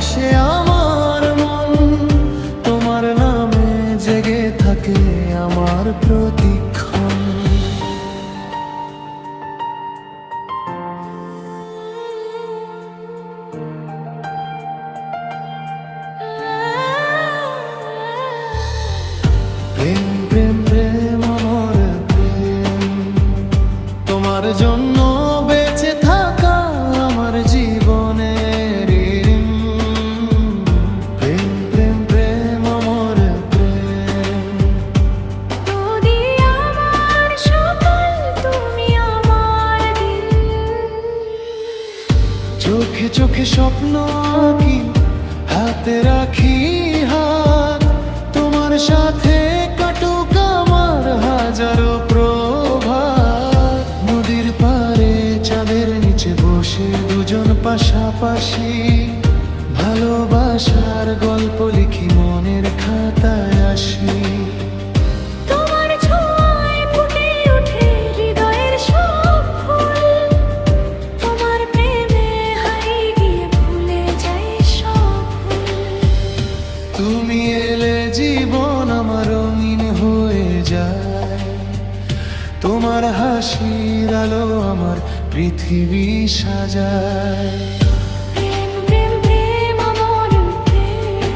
ভাসে আমার মন, তোমার নামে জেগে থাকে আমার প্রতিক্ষণ। প্রেম প্রেম প্রেম আমার প্রেম, তোমার জন্য বেঁচে থাকা আমার জীবনের ঋণ। প্রেম প্রেম প্রেম আমার প্রেম, তুমি আমার সকাল, তুমি আমার দিন। চোখে চোখে স্বপ্ন আঁকি, হাতে রাখি হাত, তোমার সাথে কাটুক আমার হাজারো প্রভাত। নদীর পাড়ে চাঁদের নিচে বসে দুজন পাশাপাশি, ভালোবাসার গল্প লিখি মনের খাতায় আসি। তোমার ছোঁয়ায় ফুটে ওঠে হৃদয়ের সব ফুল, তোমার প্রেমে হারিয়ে গিয়ে ভুলে যাই সব ভুল। তুমি এলে জীবন আমার রঙিন হয়ে যায়, তোমার হাসির আলো আমার পৃথিবী সাজায়। প্রেম প্রেম প্রেম আমার প্রেম,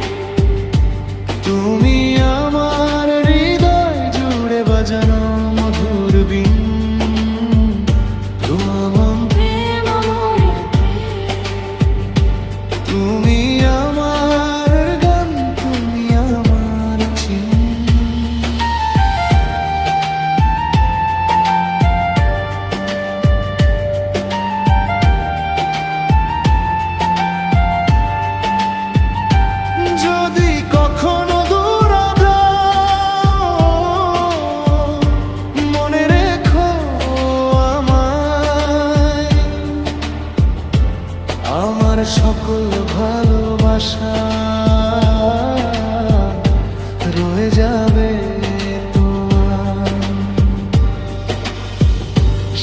তুমি আমার হৃদয় জুড়ে বাজানো মধুর বিন। প্রেম আমার প্রেম। তুমি আমার গান, তুমি আমার চিন। যদি কখনো দূর মনে রেখো আমায়, আমার সকল ভালোবাসা রয়ে যাবে তোমার।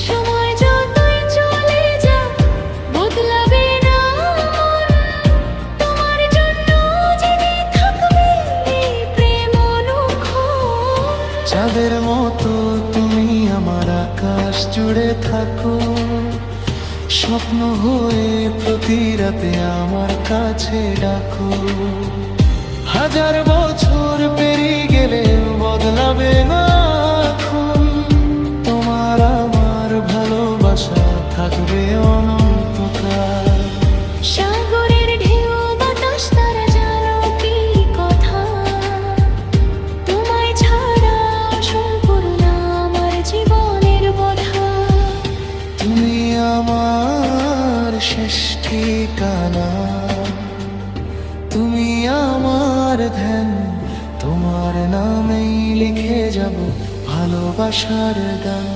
সময় যতই চলে যাক বদলাবে না মন, তোমার জন্য জেগে থাকবে এই প্রেম অনুক্ষণ। চাঁদের মতো তুমি আমার আকাশ জুড়ে থাকো, স্বপ্ন হয়ে প্রতি রাতে আমার কাছে ডাকো। হাজার বছর পেরিয়ে গেলে বদলাবে না এখন, তোমার আমার ভালোবাসা থাকবে অনন্তকাল। সাগরের ঢেউ বাতাস তারা জানো কি কথা, তোমায় ছাড়া সম্পূর্ণ আমার জীবনের বোধা। তুমি আমার শেষ ঠিকানা, তুমি আমার ধ্যান, তোমার নামেই লিখে যাব ভালোবাসার গান।